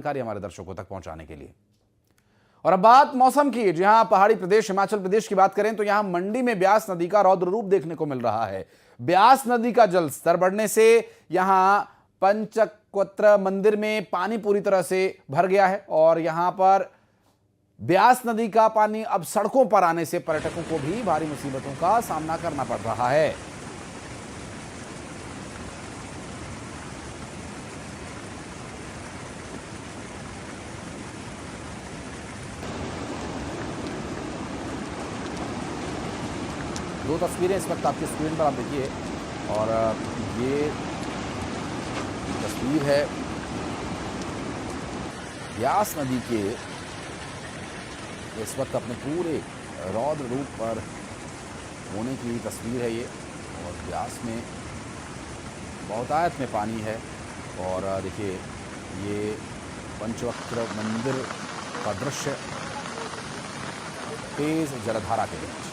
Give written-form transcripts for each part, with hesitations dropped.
जानकारी हमारे दर्शकों तक पहुंचाने के लिए। और अब बात मौसम की। जी हां, पहाड़ी प्रदेश हिमाचल प्रदेश की बात करें तो यहां मंडी में ब्यास नदी का रौद्र रूप देखने को मिल रहा है। ब्यास नदी का जल स्तर बढ़ने से यहां पंचक्वत्र मंदिर में पानी पूरी तरह से भर गया है और यहां पर ब्यास नदी का पानी अब सड़कों पर आने से पर्यटकों को भी भारी मुसीबतों का सामना करना पड़ रहा है। दो तस्वीरें इस वक्त आपकी स्क्रीन पर आप देखिए और ये तस्वीर है ब्यास नदी के इस वक्त अपने पूरे रौद्र रूप पर होने की तस्वीर है ये। और ब्यास में बहुतायत में पानी है और देखिए ये पंचवक्त्र मंदिर का दृश्य तेज जलधारा के बीच।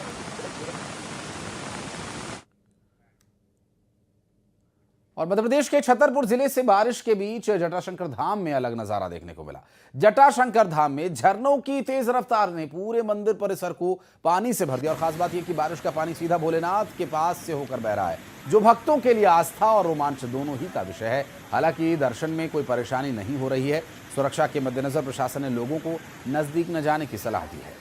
और मध्य प्रदेश के छतरपुर जिले से बारिश के बीच जटाशंकर धाम में अलग नजारा देखने को मिला। जटाशंकर धाम में झरनों की तेज रफ्तार ने पूरे मंदिर परिसर को पानी से भर दिया और खास बात यह कि बारिश का पानी सीधा भोलेनाथ के पास से होकर बह रहा है, जो भक्तों के लिए आस्था और रोमांच दोनों ही का विषय है। हालांकि दर्शन में कोई परेशानी नहीं हो रही है। सुरक्षा के मद्देनजर प्रशासन ने लोगों को नजदीक न जाने की सलाह दी है।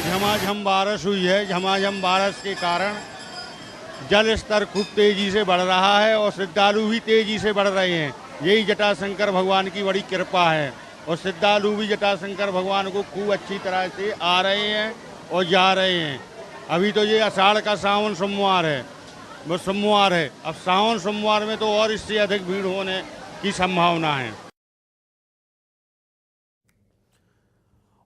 झमाझम बारिश हुई है। झमाझम बारिश के कारण जल स्तर खूब तेजी से बढ़ रहा है और श्रद्धालु भी तेजी से बढ़ रहे हैं। यही जटाशंकर भगवान की बड़ी कृपा है और श्रद्धालु भी जटाशंकर भगवान को खूब अच्छी तरह से आ रहे हैं और जा रहे हैं। अभी तो ये आषाढ़ का सावन सोमवार है, वो सोमवार है। अब सावन सोमवार में तो और इससे अधिक भीड़ होने की संभावना है।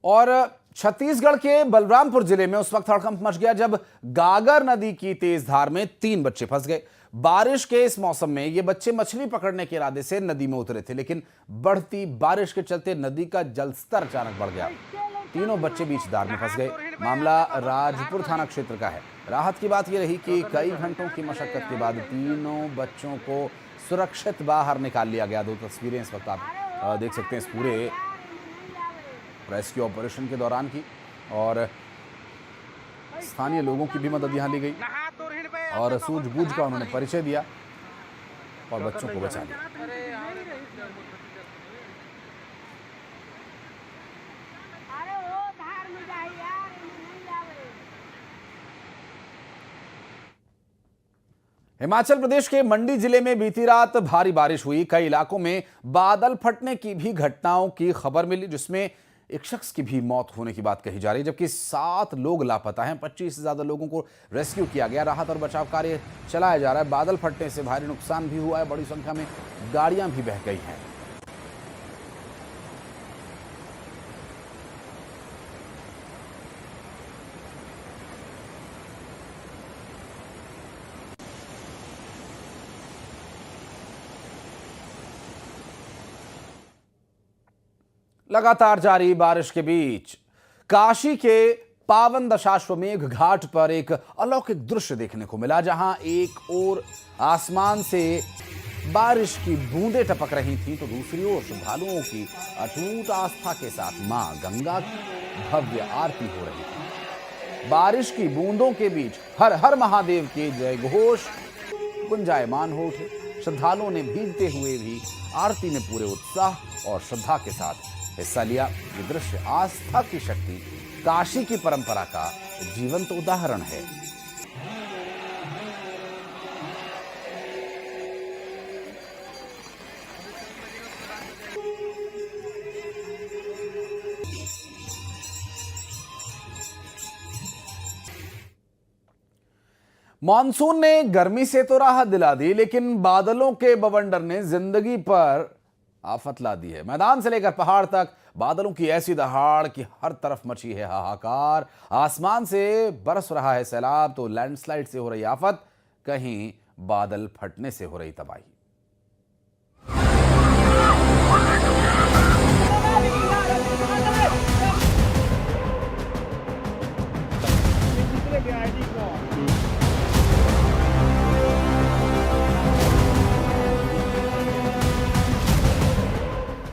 और छत्तीसगढ़ के बलरामपुर जिले में उस वक्त हड़कंप मच गया जब गागर नदी की तेज धार में 3 बच्चे फंस गए। बारिश के इस मौसम में ये बच्चे मछली पकड़ने के इरादे से नदी में उतरे थे, लेकिन बढ़ती बारिश के चलते नदी का जलस्तर अचानक बढ़ गया। तीनों बच्चे बीच धार में फंस गए। मामला राजपुर थाना क्षेत्र का है। राहत की बात यह रही कि कई घंटों की मशक्कत के बाद तीनों बच्चों को सुरक्षित बाहर निकाल लिया गया। 2 तस्वीरें इस वक्त आप देख सकते हैं इस पूरे रेस्क्यू ऑपरेशन के दौरान की। और स्थानीय लोगों की भी मदद यहां ली गई और सूझबूझ का उन्होंने परिचय दिया और बच्चों को बचा लिया। हिमाचल प्रदेश के मंडी जिले में बीती रात भारी बारिश हुई। कई इलाकों में बादल फटने की भी घटनाओं की खबर मिली, जिसमें एक शख्स की भी मौत होने की बात कही जा रही है, जबकि 7 लोग लापता हैं। 25 से ज्यादा लोगों को रेस्क्यू किया गया। राहत और बचाव कार्य चलाया जा रहा है। बादल फटने से भारी नुकसान भी हुआ है। बड़ी संख्या में गाड़ियां भी बह गई हैं। लगातार जारी बारिश के बीच काशी के पावन दशाश्वमेध घाट पर एक अलौकिक दृश्य देखने को मिला, जहां एक ओर आसमान से बारिश की बूंदें टपक रही थीं तो दूसरी ओर श्रद्धालुओं की अटूट आस्था के साथ मां गंगा की भव्य आरती हो रही थी। बारिश की बूंदों के बीच हर हर महादेव के जय घोष गुंजायमान हो उठे। श्रद्धालुओं ने भीगते हुए भी आरती में पूरे उत्साह और श्रद्धा के साथ हिस्सा लिया। ये दृश्य आस्था की शक्ति, काशी की परंपरा का जीवंत उदाहरण है। मॉनसून ने गर्मी से तो राहत दिला दी, लेकिन बादलों के बवंडर ने जिंदगी पर आफत ला दी है। मैदान से लेकर पहाड़ तक बादलों की ऐसी दहाड़ कि हर तरफ मची है हाहाकार। आसमान से बरस रहा है सैलाब तो लैंडस्लाइड से हो रही आफत, कहीं बादल फटने से हो रही तबाही।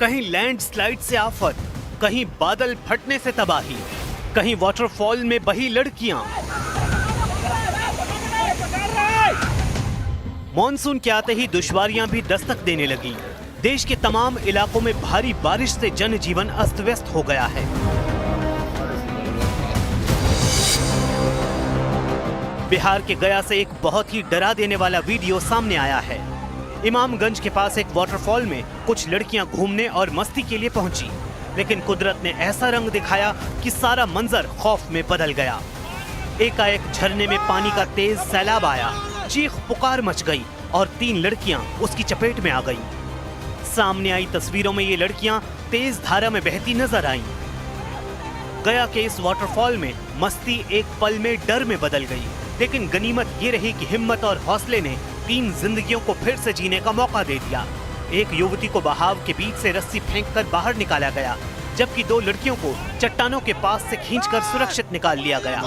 कहीं लैंडस्लाइड से आफत, कहीं बादल फटने से तबाही, कहीं वाटरफॉल में बही लड़कियां। मॉनसून के आते ही दुश्वारियां भी दस्तक देने लगी। देश के तमाम इलाकों में भारी बारिश से जनजीवन अस्त व्यस्त हो गया है। बिहार के गया से एक बहुत ही डरा देने वाला वीडियो सामने आया है। इमामगंज के पास एक वाटरफॉल में कुछ लड़कियां घूमने और मस्ती के लिए पहुंची, लेकिन कुदरत ने ऐसा रंग दिखाया कि सारा मंजर खौफ में बदल गया। एकाएक झरने में पानी का तेज सैलाब आया, चीख पुकार मच गई और 3 लड़कियां उसकी चपेट में आ गईं। सामने आई तस्वीरों में ये लड़कियां तेज धारा में बहती नजर आईं। गया के इस वाटरफॉल में मस्ती एक पल में डर में बदल गई, लेकिन गनीमत ये रही कि हिम्मत और हौसले ने 3 जिंदगियों को फिर से जीने का मौका दे दिया। एक युवती को बहाव के बीच से रस्सी फेंककर बाहर निकाला गया, जबकि 2 लड़कियों को चट्टानों के पास से खींचकर सुरक्षित निकाल लिया गया।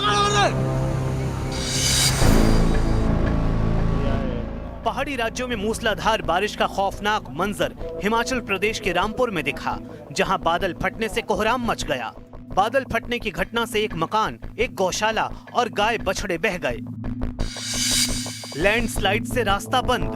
पहाड़ी राज्यों में मूसलाधार बारिश का खौफनाक मंजर हिमाचल प्रदेश के रामपुर में दिखा, जहां बादल फटने से कोहराम मच गया। बादल फटने की घटना से एक मकान, एक गौशाला और गाय बछड़े बह गए। लैंडस्लाइड से रास्ता बंद।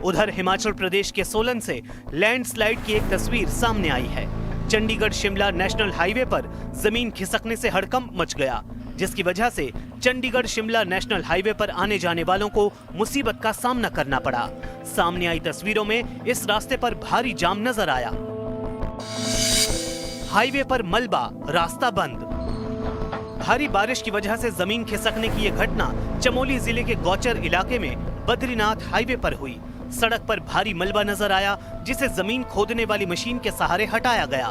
उधर हिमाचल प्रदेश के सोलन से लैंडस्लाइड की एक तस्वीर सामने आई है। चंडीगढ़ शिमला नेशनल हाईवे पर जमीन खिसकने से हड़कंप मच गया, जिसकी वजह से चंडीगढ़ शिमला नेशनल हाईवे पर आने जाने वालों को मुसीबत का सामना करना पड़ा। सामने आई तस्वीरों में इस रास्ते पर भारी जाम नजर आया। हाईवे पर मलबा, रास्ता बंद। भारी बारिश की वजह से जमीन खिसकने की यह घटना चमोली जिले के गौचर इलाके में बद्रीनाथ हाईवे पर हुई। सड़क पर भारी मलबा नजर आया, जिसे जमीन खोदने वाली मशीन के सहारे हटाया गया।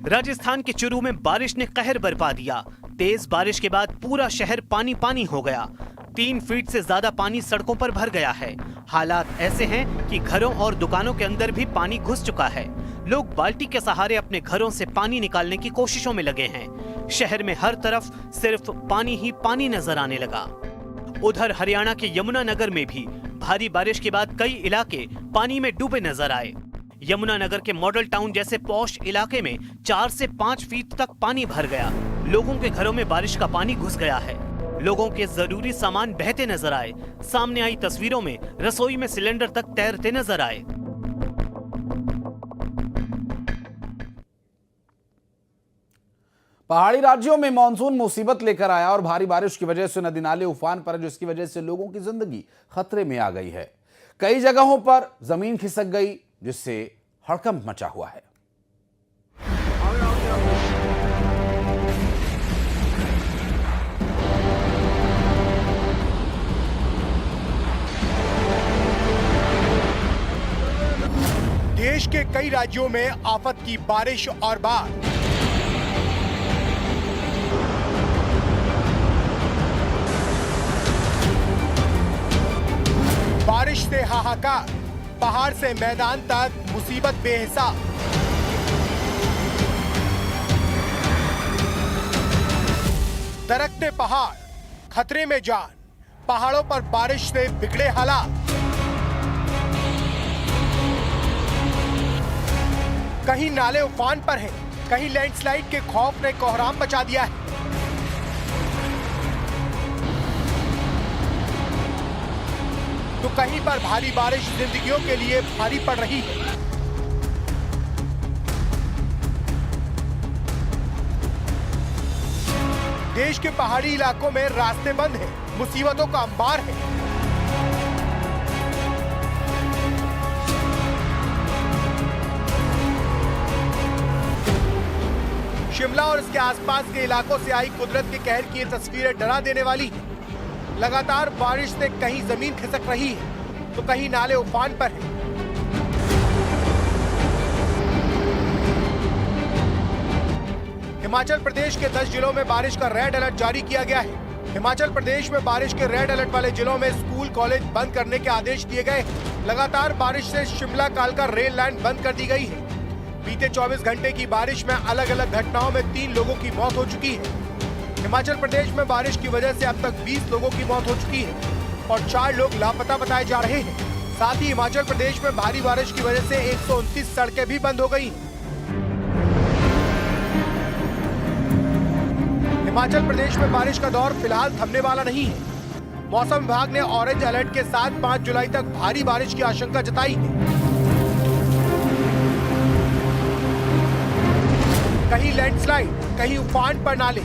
राजस्थान के चुरू में बारिश ने कहर बरपा दिया। तेज बारिश के बाद पूरा शहर पानी पानी हो गया। 3 फीट से ज्यादा पानी सड़कों पर भर गया है। हालात ऐसे हैं कि घरों और दुकानों के अंदर भी पानी घुस चुका है। लोग बाल्टी के सहारे अपने घरों से पानी निकालने की कोशिशों में लगे हैं। शहर में हर तरफ सिर्फ पानी ही पानी नजर आने लगा। उधर हरियाणा के यमुनानगर में भी भारी बारिश के बाद कई इलाके पानी में डूबे नजर आए। यमुनानगर के मॉडल टाउन जैसे पॉश इलाके में 4 से 5 फीट तक पानी भर गया। लोगों के घरों में बारिश का पानी घुस गया है। लोगों के जरूरी सामान बहते नजर आए। सामने आई तस्वीरों में रसोई में सिलेंडर तक तैरते नजर आए। पहाड़ी राज्यों में मानसून मुसीबत लेकर आया और भारी बारिश की वजह से नदी नाले उफान पर, जिसकी वजह से लोगों की जिंदगी खतरे में आ गई है। कई जगहों पर जमीन खिसक गई, जिससे हड़कंप मचा हुआ है। देश के कई राज्यों में आफत की बारिश और बाढ़। बारिश से हाहाकार, पहाड़ से मैदान तक मुसीबत बेहिसाब। दरकते पहाड़, खतरे में जान। पहाड़ों पर बारिश से बिगड़े हालात। कहीं नाले उफान पर हैं, कहीं लैंडस्लाइड के खौफ ने कोहराम मचा दिया है। तो कहीं पर भारी बारिश जिंदगियों के लिए भारी पड़ रही है। देश के पहाड़ी इलाकों में रास्ते बंद हैं, मुसीबतों का अंबार है। शिमला और इसके आसपास के इलाकों से आई कुदरत के कहर की ये तस्वीरें डरा देने वाली हैं। लगातार बारिश से कहीं जमीन खिसक रही है, तो कहीं नाले उफान पर हैं। हिमाचल प्रदेश के 10 जिलों में बारिश का रेड अलर्ट जारी किया गया है। हिमाचल प्रदेश में बारिश के रेड अलर्ट वाले जिलों में स्कूल कॉलेज बंद करने के आदेश दिए गए। लगातार बारिश से शिमला कालका रेल लाइन बंद कर दी गई है। बीते 24 घंटे की बारिश में अलग अलग घटनाओं में 3 लोगों की मौत हो चुकी है। हिमाचल प्रदेश में बारिश की वजह से अब तक 20 लोगों की मौत हो चुकी है और 4 लोग लापता बताए जा रहे हैं। साथ ही हिमाचल प्रदेश में भारी बारिश की वजह से 129 सड़कें भी बंद हो गई। हिमाचल प्रदेश में बारिश का दौर फिलहाल थमने वाला नहीं है। मौसम विभाग ने ऑरेंज अलर्ट के साथ 5 जुलाई तक भारी बारिश की आशंका जताई है। कहीं लैंडस्लाइड, कहीं उफान पर नाले।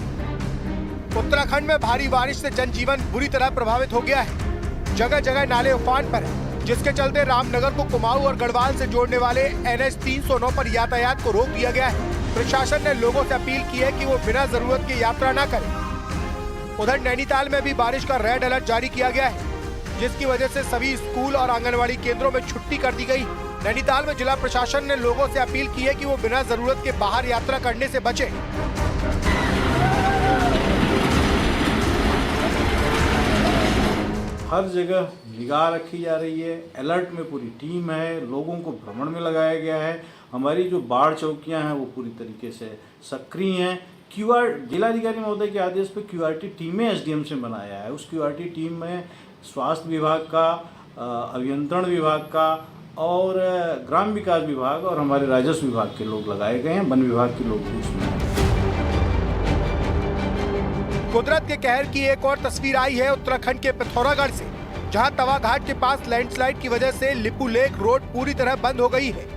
उत्तराखंड में भारी बारिश से जनजीवन बुरी तरह प्रभावित हो गया है। जगह जगह नाले उफान पर हैं, जिसके चलते रामनगर को कुमाऊं और गढ़वाल से जोड़ने वाले NH 309 पर यातायात को रोक दिया गया है। प्रशासन ने लोगों से अपील की है कि वो बिना जरूरत की यात्रा न करें। उधर नैनीताल में भी बारिश का रेड अलर्ट जारी किया गया है, जिसकी वजह से सभी स्कूल और आंगनवाड़ी केंद्रों में छुट्टी कर दी गई। नैनीताल में जिला प्रशासन ने लोगों से अपील की है कि वो बिना जरूरत के बाहर यात्रा करने से बचें। हर जगह निगाह रखी जा रही है, अलर्ट में पूरी टीम है, लोगों को भ्रमण में लगाया गया है। हमारी जो बाढ़ चौकियां हैं वो पूरी तरीके से सक्रिय हैं। जिलाधिकारी महोदय के आदेश पर QRT टीमें SDM से बनाया है। उस QRT टीम में स्वास्थ्य विभाग का, अभियंत्रण विभाग का और ग्राम विकास विभाग और हमारे राजस्व विभाग के लोग लगाए गए हैं। वन विभाग के लोग भी उसमें हैं। कुदरत के कहर की एक और तस्वीर आई है उत्तराखंड के पिथौरागढ़ से, जहां तवा घाट के पास लैंडस्लाइड की वजह से लिपू लेक रोड पूरी तरह बंद हो गई है।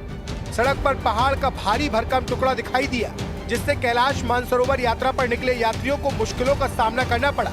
सड़क पर पहाड़ का भारी भरकम टुकड़ा दिखाई दिया, जिससे कैलाश मानसरोवर यात्रा पर निकले यात्रियों को मुश्किलों का सामना करना पड़ा।